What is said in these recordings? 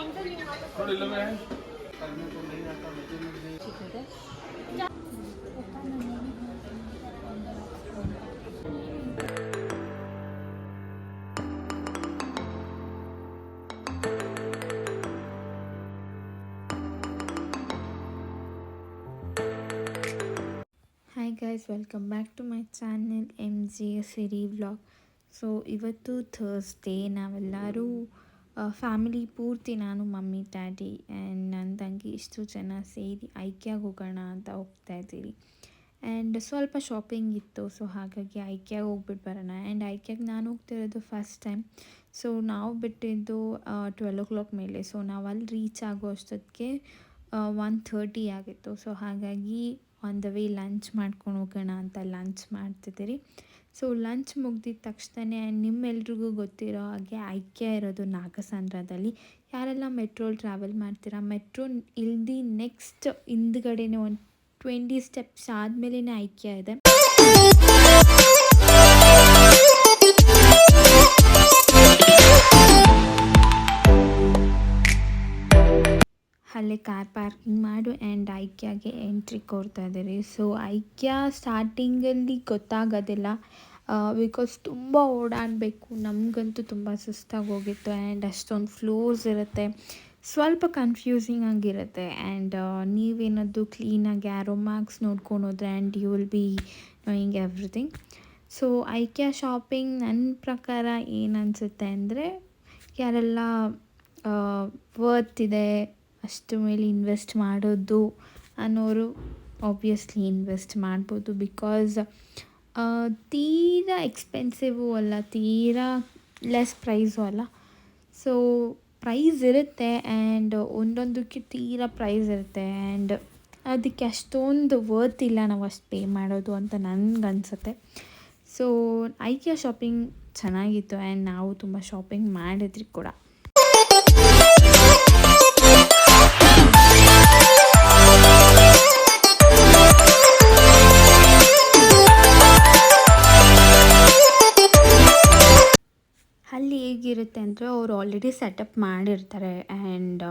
Hi guys, welcome back to my channel MG Siri vlog. So ಇವತ್ತು Thursday, ನಾವೆಲ್ಲರೂ family ಪೂರ್ತಿ, ನಾನು ಮಮ್ಮಿ ಡ್ಯಾಡಿ ಆ್ಯಂಡ್ ನನ್ನ ತಂಗಿ ಇಷ್ಟು ಜನ ಸೇರಿ ಐಕ್ಯಾಗೆ ಹೋಗೋಣ ಅಂತ ಹೋಗ್ತಾ ಇದ್ದೀವಿ. ಆ್ಯಂಡ್ ಸ್ವಲ್ಪ ಶಾಪಿಂಗ್ ಇತ್ತು, ಸೊ ಹಾಗಾಗಿ ಐಕ್ಯಾಗೆ ಹೋಗ್ಬಿಟ್ಟು ಬರೋಣ. ಆ್ಯಂಡ್ ಐಕ್ಯಾಗೆ ನಾನು ಹೋಗ್ತಿರೋದು ಫಸ್ಟ್ ಟೈಮ್. ಸೊ ನಾವು ಬಿಟ್ಟಿದ್ದು 12 ಮೇಲೆ. ಸೊ ನಾವು ಅಲ್ಲಿ ರೀಚ್ ಆಗೋ ಅಷ್ಟೊತ್ತಿಗೆ 1:30 ಆಗಿತ್ತು. ಸೊ ಹಾಗಾಗಿ ಆನ್ ದ ವೇ ಲಂಚ್ ಮಾಡ್ಕೊಂಡು ಹೋಗೋಣ ಅಂತ ಲಂಚ್ ಮಾಡ್ತಿದ್ದೀರಿ. ಸೊ ಲಂಚ್ ಮುಗ್ದಿದ ತಕ್ಷಣ ನಿಮ್ಮೆಲ್ರಿಗೂ ಗೊತ್ತಿರೋ ಹಾಗೆ ಐಕ್ಯ ಇರೋದು ನಾಗಸಂದ್ರದಲ್ಲಿ. ಯಾರೆಲ್ಲ ಮೆಟ್ರೋಲ್ ಟ್ರಾವೆಲ್ ಮಾಡ್ತೀರಾ, ಮೆಟ್ರೋ ಇಲ್ದು ನೆಕ್ಸ್ಟ್ ಹಿಂದ್ಗಡೆನೇ ಒಂದು 20 ಸ್ಟೆಪ್ಸ್ ಆದಮೇಲೆ ಐಕ್ಯ ಇದೆ. ಅಲ್ಲೇ ಕಾರ್ ಪಾರ್ಕಿಂಗ್ ಮಾಡು ಆ್ಯಂಡ್ ಐಕ್ಯಾಗೆ ಎಂಟ್ರಿ ಕೊಡ್ತಾ ಇದ್ದೀರಿ. ಸೊ ಐಕ್ಯ ಸ್ಟಾರ್ಟಿಂಗಲ್ಲಿ ಗೊತ್ತಾಗೋದಿಲ್ಲ, ಬಿಕಾಸ್ ತುಂಬ ಓಡಾಡಬೇಕು. ನಮಗಂತೂ ತುಂಬ ಸುಸ್ತಾಗಿ ಹೋಗಿತ್ತು ಆ್ಯಂಡ್ ಅಷ್ಟೊಂದು ಫ್ಲೋರ್ಸ್ ಇರುತ್ತೆ, ಸ್ವಲ್ಪ ಕನ್ಫ್ಯೂಸಿಂಗ್ ಆಗಿರುತ್ತೆ. ಆ್ಯಂಡ್ ನೀವೇನಾದರೂ ಕ್ಲೀನಾಗಿ ಆ್ಯರೋ ಮಾರ್ಕ್ಸ್ ನೋಡ್ಕೊಂಡು ಹೋದರೆ and you will be knowing everything. So IKEA shopping ನನ್ನ ಪ್ರಕಾರ ಏನು ಅನಿಸುತ್ತೆ ಅಂದರೆ, ಯಾರೆಲ್ಲ ವರ್ತ್ ಇದೆ ಅಷ್ಟು ಮೇಲೆ ಇನ್ವೆಸ್ಟ್ ಮಾಡೋದು ಅನ್ನೋರು ಆಬ್ವಿಯಸ್ಲಿ ಇನ್ವೆಸ್ಟ್ ಮಾಡ್ಬೋದು. ಬಿಕಾಸ್ ತೀರಾ ಎಕ್ಸ್ಪೆನ್ಸಿವು ಅಲ್ಲ, ತೀರಾ ಲೆಸ್ ಪ್ರೈಸು ಅಲ್ಲ. ಸೊ ಪ್ರೈಸ್ ಇರುತ್ತೆ ಆ್ಯಂಡ್ ಒಂದೊಂದಕ್ಕೆ ತೀರಾ ಪ್ರೈಸ್ ಇರುತ್ತೆ ಆ್ಯಂಡ್ ಅದಕ್ಕೆ ಅಷ್ಟೊಂದು ವರ್ತ್ ಇಲ್ಲ ನಾವು ಅಷ್ಟು ಪೇ ಮಾಡೋದು ಅಂತ ನನಗನ್ಸುತ್ತೆ. ಸೊ ಐಕ್ಯ ಶಾಪಿಂಗ್ ಚೆನ್ನಾಗಿತ್ತು ಆ್ಯಂಡ್ ನಾವು ತುಂಬ ಶಾಪಿಂಗ್ ಮಾಡಿದ್ರಿ ಕೂಡ. ಅಲ್ಲಿ ಹೇಗಿರುತ್ತೆ ಅಂದರೆ, ಅವರು ಆಲ್ರೆಡಿ ಸೆಟಪ್ ಮಾಡಿರ್ತಾರೆ ಆ್ಯಂಡ್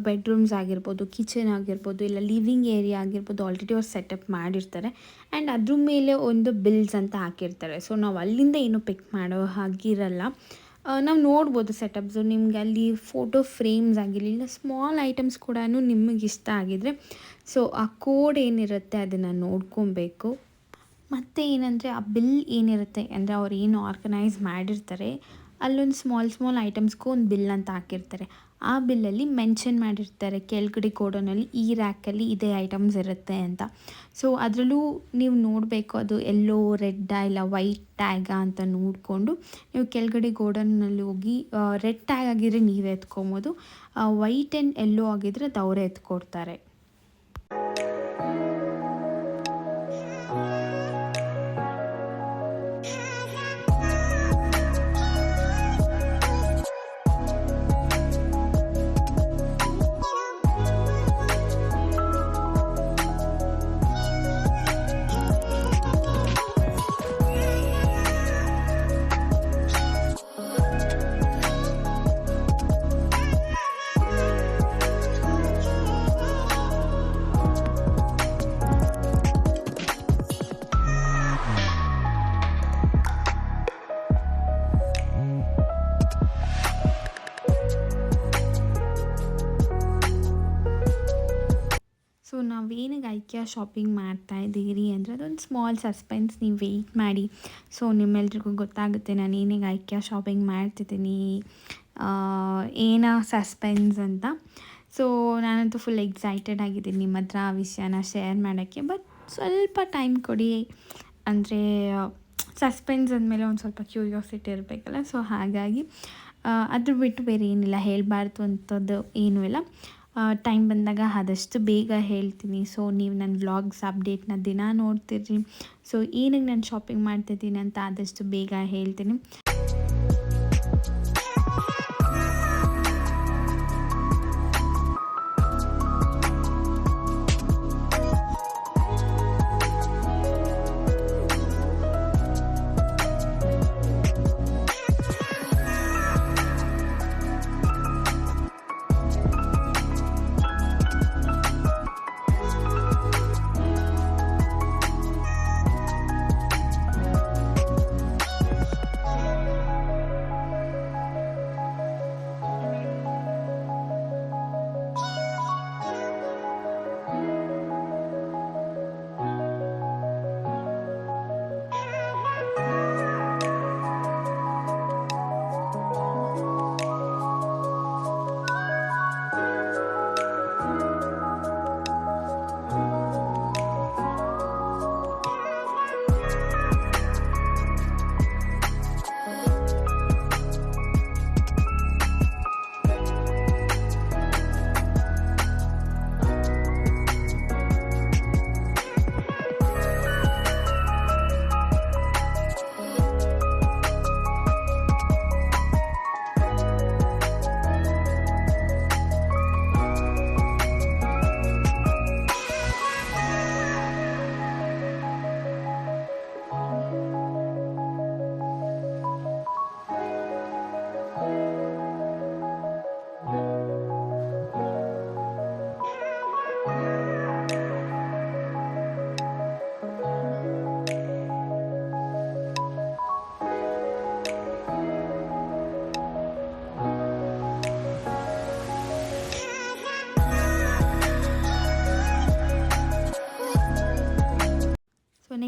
ಬೆಡ್ರೂಮ್ಸ್ ಆಗಿರ್ಬೋದು, ಕಿಚನ್ ಆಗಿರ್ಬೋದು, ಇಲ್ಲ ಲಿವಿಂಗ್ ಏರಿಯಾ ಆಗಿರ್ಬೋದು, ಆಲ್ರೆಡಿ ಅವ್ರು ಸೆಟಪ್ ಮಾಡಿರ್ತಾರೆ ಆ್ಯಂಡ್ ಅದ್ರ ಮೇಲೆ ಒಂದು ಬಿಲ್ಸ್ ಅಂತ ಹಾಕಿರ್ತಾರೆ. ಸೊ ನಾವು ಅಲ್ಲಿಂದ ಏನು ಪಿಕ್ ಮಾಡೋ ಹಾಗಿರಲ್ಲ. ನಾವು ನೋಡ್ಬೋದು ಸೆಟಪ್ಸು. ನಿಮ್ಗೆ ಅಲ್ಲಿ ಫೋಟೋ ಫ್ರೇಮ್ಸ್ ಆಗಿರಲಿ, ಇಲ್ಲ ಸ್ಮಾಲ್ ಐಟಮ್ಸ್ ಕೂಡ ನಿಮಗೆ ಇಷ್ಟ ಆಗಿದ್ರೆ ಸೊ ಆ ಕೋಡ್ ಏನಿರುತ್ತೆ ಅದನ್ನು ನೋಡ್ಕೊಬೇಕು. ಮತ್ತು ಏನಂದರೆ, ಆ ಬಿಲ್ ಏನಿರುತ್ತೆ ಅಂದರೆ ಅವ್ರು ಏನು ಆರ್ಗನೈಸ್ ಮಾಡಿರ್ತಾರೆ ಅಲ್ಲೊಂದು ಸ್ಮಾಲ್ ಐಟಮ್ಸ್ಗೂ ಒಂದು ಬಿಲ್ ಅಂತ ಹಾಕಿರ್ತಾರೆ. ಆ ಬಿಲ್ಲಲ್ಲಿ ಮೆನ್ಷನ್ ಮಾಡಿರ್ತಾರೆ ಕೆಳಗಡೆ ಗೋಡನಲ್ಲಿ ಈ ರ್ಯಾಕಲ್ಲಿ ಇದೇ ಐಟಮ್ಸ್ ಇರುತ್ತೆ ಅಂತ. ಸೊ ಅದರಲ್ಲೂ ನೀವು ನೋಡಬೇಕು ಅದು ಎಲ್ಲೋ ರೆಡ್ಡಾ ಇಲ್ಲ ವೈಟ್ ಟ್ಯಾಗಾ ಅಂತ ನೋಡಿಕೊಂಡು ನೀವು ಕೆಳಗಡೆ ಗೋಡನ್ನಲ್ಲಿ ಹೋಗಿ ರೆಡ್ ಟ್ಯಾಗ್ ಆಗಿದ್ರೆ ನೀವೇ ಎತ್ಕೊಬೋದು, ವೈಟ್ ಆ್ಯಂಡ್ ಎಲ್ಲೋ ಆಗಿದ್ರೆ ಅದು ಅವರೇ ಎತ್ಕೊಡ್ತಾರೆ. ಸೊ ನಾವೇನಿಗೆ ಐಕ್ಯ ಶಾಪಿಂಗ್ ಮಾಡ್ತಾ ಇದ್ದೀರಿ ಅಂದರೆ ಅದೊಂದು ಸ್ಮಾಲ್ ಸಸ್ಪೆನ್ಸ್, ನೀವು ವೆಯ್ಟ್ ಮಾಡಿ. ಸೊ ನಿಮ್ಮೆಲ್ರಿಗೂ ಗೊತ್ತಾಗುತ್ತೆ ನಾನು ಏನಿಗೆ ಐಕ್ಯ ಶಾಪಿಂಗ್ ಮಾಡ್ತಿದ್ದೀನಿ, ಏನೋ ಸಸ್ಪೆನ್ಸ್ ಅಂತ. ಸೊ ನಾನಂತೂ ಫುಲ್ ಎಕ್ಸೈಟೆಡ್ ಆಗಿದ್ದೀನಿ ನಿಮ್ಮ ಹತ್ರ ಆ ವಿಷಯನ ಶೇರ್ ಮಾಡೋಕ್ಕೆ. ಬಟ್ ಸ್ವಲ್ಪ ಟೈಮ್ ಕೊಡಿ, ಅಂದರೆ ಸಸ್ಪೆನ್ಸ್ ಅಂದಮೇಲೆ ಒಂದು ಸ್ವಲ್ಪ ಕ್ಯೂರಿಯಾಸಿಟಿ ಇರಬೇಕಲ್ಲ. ಸೊ ಹಾಗಾಗಿ ಅದ್ರ ಬಿಟ್ಟು ಬೇರೆ ಏನಿಲ್ಲ, ಹೇಳಬಾರ್ದು ಅಂಥದ್ದು ಏನೂ ಇಲ್ಲ. ಟೈಮ್ ಬಂದಾಗ ಆದಷ್ಟು ಬೇಗ ಹೇಳ್ತೀನಿ. ಸೊ ನೀವು ನನ್ನ ವ್ಲಾಗ್ಸ್ ಅಪ್ಡೇಟ್ನ ದಿನ ನೋಡ್ತಿರ್ರಿ. ಸೊ ಏನಿಗೆ ನಾನು ಶಾಪಿಂಗ್ ಮಾಡ್ತಿದ್ದೀನಿ ಅಂತ ಆದಷ್ಟು ಬೇಗ ಹೇಳ್ತೀನಿ.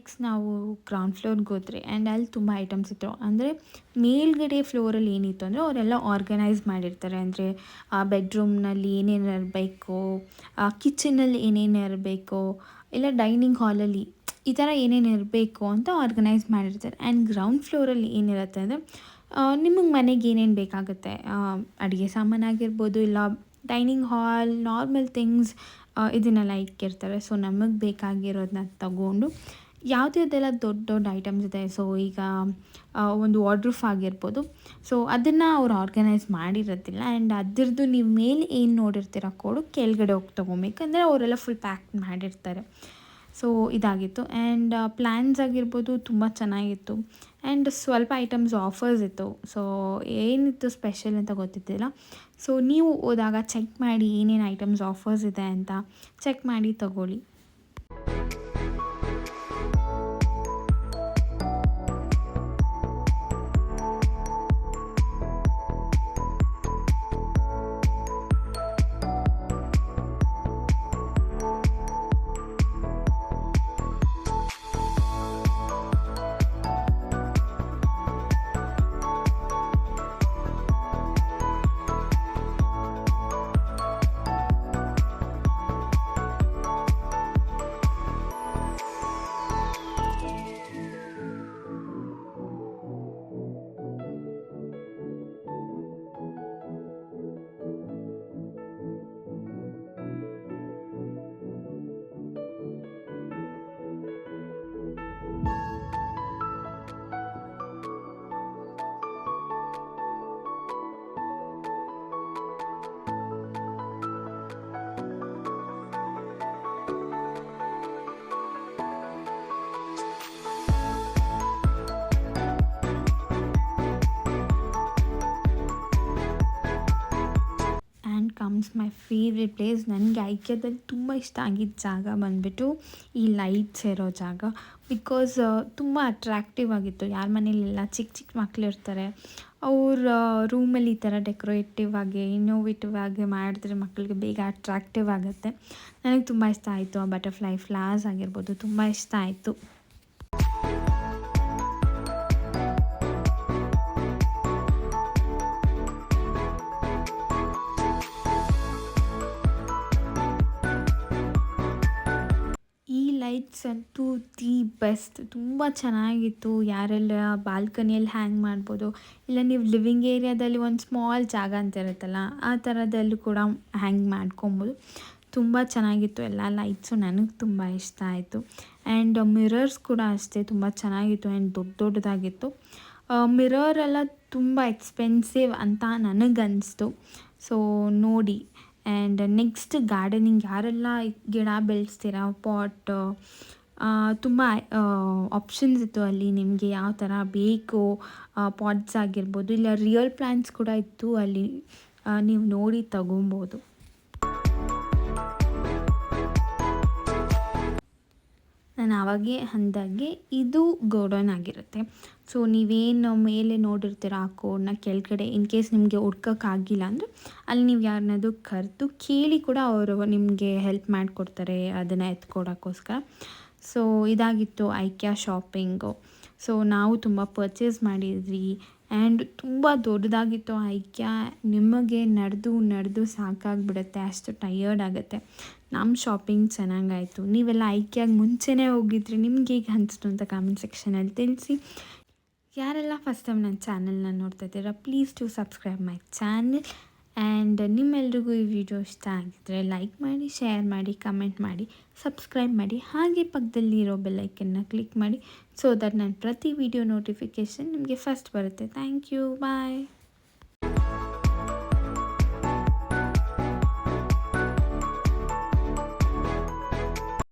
ನೆಕ್ಸ್ಟ್ ನಾವು ಗ್ರೌಂಡ್ ಫ್ಲೋರ್ಗೆ ಹೋದರೆ ಆ್ಯಂಡ್ ಅಲ್ಲಿ ತುಂಬ ಐಟಮ್ಸ್ ಇತ್ತು. ಅಂದರೆ ಮೇಲ್ಗಡೆ ಫ್ಲೋರಲ್ಲಿ ಏನಿತ್ತು ಅಂದರೆ ಅವರೆಲ್ಲ ಆರ್ಗನೈಸ್ ಮಾಡಿರ್ತಾರೆ. ಅಂದರೆ ಬೆಡ್ರೂಮ್ನಲ್ಲಿ ಏನೇನು ಇರಬೇಕು, ಕಿಚನಲ್ಲಿ ಏನೇನು ಇರಬೇಕು, ಇಲ್ಲ ಡೈನಿಂಗ್ ಹಾಲಲ್ಲಿ ಈ ಥರ ಏನೇನು ಇರಬೇಕು ಅಂತ ಆರ್ಗನೈಸ್ ಮಾಡಿರ್ತಾರೆ. ಆ್ಯಂಡ್ ಗ್ರೌಂಡ್ ಫ್ಲೋರಲ್ಲಿ ಏನಿರುತ್ತೆ ಅಂದರೆ ನಿಮಗೆ ಮನೆಗೆ ಏನೇನು ಬೇಕಾಗುತ್ತೆ, ಅಡುಗೆ ಸಾಮಾನಾಗಿರ್ಬೋದು, ಇಲ್ಲ ಡೈನಿಂಗ್ ಹಾಲ್ ನಾರ್ಮಲ್ ಥಿಂಗ್ಸ್ ಇದನ್ನೆಲ್ಲ ಇಕ್ಕಿರ್ತಾರೆ. ಸೊ ನಮಗೆ ಬೇಕಾಗಿರೋದನ್ನ ತಗೊಂಡು ಯಾವುದ್ಯಾವ್ದೆಲ್ಲ ದೊಡ್ಡ ದೊಡ್ಡ ಐಟಮ್ಸ್ ಇದೆ, ಸೊ ಈಗ ಒಂದು ವಾರ್ಡ್ರೂಫ್ ಆಗಿರ್ಬೋದು, ಸೊ ಅದನ್ನು ಅವ್ರು ಆರ್ಗನೈಸ್ ಮಾಡಿರೋದಿಲ್ಲ. ಆ್ಯಂಡ್ ಅದ್ರದ್ದು ನೀವು ಮೇಲೆ ಏನು ನೋಡಿರ್ತೀರ ಕೋಡು ಕೆಳಗಡೆ ಹೋಗಿ ತೊಗೊಬೇಕಂದ್ರೆ ಅವರೆಲ್ಲ ಫುಲ್ ಪ್ಯಾಕ್ ಮಾಡಿರ್ತಾರೆ. ಸೊ ಇದಾಗಿತ್ತು. ಆ್ಯಂಡ್ ಪ್ಲ್ಯಾನ್ಸ್ ಆಗಿರ್ಬೋದು ತುಂಬ ಚೆನ್ನಾಗಿತ್ತು. ಆ್ಯಂಡ್ ಸ್ವಲ್ಪ ಐಟಮ್ಸ್ ಆಫರ್ಸ್ ಇತ್ತು. ಸೊ ಏನಿತ್ತು ಸ್ಪೆಷಲ್ ಅಂತ ಗೊತ್ತಿದ್ದಿಲ್ಲ. ಸೊ ನೀವು ಹೋದಾಗ ಚೆಕ್ ಮಾಡಿ ಏನೇನು ಐಟಮ್ಸ್ ಆಫರ್ಸ್ ಇದೆ ಅಂತ ಚೆಕ್ ಮಾಡಿ ತಗೊಳ್ಳಿ. Comes my favourite place. ನನಗೆ ಐಕ್ಯದಲ್ಲಿ ತುಂಬ ಇಷ್ಟ ಆಗಿದ್ದ ಜಾಗ ಬಂದುಬಿಟ್ಟು ಈ ಲೈಟ್ಸ್ ಇರೋ ಜಾಗ. ಬಿಕಾಸ್ ತುಂಬ ಅಟ್ರ್ಯಾಕ್ಟಿವ್ ಆಗಿತ್ತು. ಯಾರ ಮನೇಲೆಲ್ಲ ಚಿಕ್ಕ ಚಿಕ್ಕ ಮಕ್ಳು ಇರ್ತಾರೆ, ಅವ್ರ ರೂಮಲ್ಲಿ ಈ ಥರ ಡೆಕೋರೇಟಿವ್ ಆಗಿ ಇನ್ನೋವೇಟಿವ್ ಆಗಿ ಮಾಡಿದ್ರೆ ಮಕ್ಕಳಿಗೆ ಬೇಗ ಅಟ್ರ್ಯಾಕ್ಟಿವ್ ಆಗುತ್ತೆ. ನನಗೆ ತುಂಬ ಇಷ್ಟ ಆಯಿತು. ಆ ಬಟರ್ಫ್ಲೈ ಫ್ಲವರ್ಸ್ ಆಗಿರ್ಬೋದು ತುಂಬ ಇಷ್ಟ ಆಯಿತು. ಲೈಟ್ಸ್ ಅಂತೂ ದಿ ಬೆಸ್ಟ್, ತುಂಬ ಚೆನ್ನಾಗಿತ್ತು. ಯಾರೆಲ್ಲ ಬಾಲ್ಕನಿಯಲ್ಲಿ ಹ್ಯಾಂಗ್ ಮಾಡ್ಬೋದು, ಇಲ್ಲ ನೀವು ಲಿವಿಂಗ್ ಏರಿಯಾದಲ್ಲಿ ಒಂದು ಸ್ಮಾಲ್ ಜಾಗ ಅಂತ ಇರುತ್ತಲ್ಲ ಆ ಥರದಲ್ಲೂ ಕೂಡ ಹ್ಯಾಂಗ್ ಮಾಡ್ಕೊಬೋದು. ತುಂಬ ಚೆನ್ನಾಗಿತ್ತು ಎಲ್ಲ ಲೈಟ್ಸು, ನನಗೆ ತುಂಬ ಇಷ್ಟ ಆಯಿತು. ಆ್ಯಂಡ್ ಮಿರರ್ಸ್ ಕೂಡ ಅಷ್ಟೇ ತುಂಬ ಚೆನ್ನಾಗಿತ್ತು ಆ್ಯಂಡ್ ದೊಡ್ಡ ದೊಡ್ಡದಾಗಿತ್ತು. ಮಿರರೆಲ್ಲ ತುಂಬ ಎಕ್ಸ್ಪೆನ್ಸಿವ್ ಅಂತ ನನಗನ್ನಿಸ್ತು. ಸೊ ನೋಡಿ. ಆ್ಯಂಡ್ ನೆಕ್ಸ್ಟ್ ಗಾರ್ಡನಿಂಗ್ ಯಾರೆಲ್ಲ ಗಿಡ ಬೆಳೆಸ್ತೀರಾ, ಪಾಟ್ ತುಂಬ ಆಪ್ಷನ್ಸ್ ಇತ್ತು ಅಲ್ಲಿ. ನಿಮಗೆ ಯಾವ ಥರ ಬೇಕು ಪಾಟ್ಸ್ ಆಗಿರ್ಬೋದು, ಇಲ್ಲ ರಿಯಲ್ ಪ್ಲ್ಯಾಂಟ್ಸ್ ಕೂಡ ಇತ್ತು ಅಲ್ಲಿ, ನೀವು ನೋಡಿ ತಗೊಬೋದು. ನಾನು ಆವಾಗೇ ಅಂದಾಗೆ ಇದು ಗೋಡೌನ್ ಆಗಿರುತ್ತೆ. ಸೊ ನೀವೇನು ಮೇಲೆ ನೋಡಿರ್ತೀರ ಆ ಕೋಡ್ನ ಕೆಳಗಡೆ ಇನ್ ಕೇಸ್ ನಿಮಗೆ ಹುಡ್ಕೋಕ್ಕಾಗಿಲ್ಲ ಅಂದರೆ ಅಲ್ಲಿ ನೀವು ಯಾರನ್ನಾದ್ರೂ ಕರೆದು ಕೇಳಿ ಕೂಡ ಅವರು ನಿಮಗೆ ಹೆಲ್ಪ್ ಮಾಡಿಕೊಡ್ತಾರೆ ಅದನ್ನು ಎತ್ಕೊಡೋಕ್ಕೋಸ್ಕರ. ಸೊ ಇದಾಗಿತ್ತು ಐಕ್ಯಾ ಶಾಪಿಂಗು. ಸೊ ನಾವು ತುಂಬ ಪರ್ಚೇಸ್ ಮಾಡಿದ್ವಿ ಆ್ಯಂಡ್ ತುಂಬ ದೊಡ್ಡದಾಗಿತ್ತು ಐಕ್ಯಾ. ನಿಮಗೆ ನಡೆದು ಸಾಕಾಗಿಬಿಡುತ್ತೆ, ಅಷ್ಟು ಟಯರ್ಡ್ ಆಗುತ್ತೆ. ನಮ್ಮ ಶಾಪಿಂಗ್ ಚೆನ್ನಾಗಾಯಿತು. ನೀವೆಲ್ಲ ಐಕ್ಯಾಗೆ ಮುಂಚೆನೇ ಹೋಗಿದ್ರಿ, ನಿಮ್ಗೆ ಹೇಗೆ ಅನಿಸ್ತು ಅಂತ ಕಾಮೆಂಟ್ ಸೆಕ್ಷನಲ್ಲಿ ತಿಳಿಸಿ. ಯಾರೆಲ್ಲ ಫಸ್ಟ್ ಟೈಮ್ ನನ್ನ ಚಾನಲ್ನ ನೋಡ್ತಾ ಇದ್ದೀರಾ, please to subscribe my channel. And ನಿಮ್ಮೆಲ್ರಿಗೂ ಈ ವಿಡಿಯೋ ಇಷ್ಟ ಆಗಿದ್ದರೆ ಲೈಕ್ ಮಾಡಿ, ಶೇರ್ ಮಾಡಿ, ಕಮೆಂಟ್ ಮಾಡಿ, ಸಬ್ಸ್ಕ್ರೈಬ್ ಮಾಡಿ. ಹಾಗೆ ಪಕ್ಕದಲ್ಲಿರೋ ಬೆಲ್ಲೈಕನ್ನ ಕ್ಲಿಕ್ ಮಾಡಿ, ಸೊ ದಟ್ ನಾನು ಪ್ರತಿ ವಿಡಿಯೋ ನೋಟಿಫಿಕೇಷನ್ ನಿಮಗೆ ಫಸ್ಟ್ ಬರುತ್ತೆ. Thank you, bye.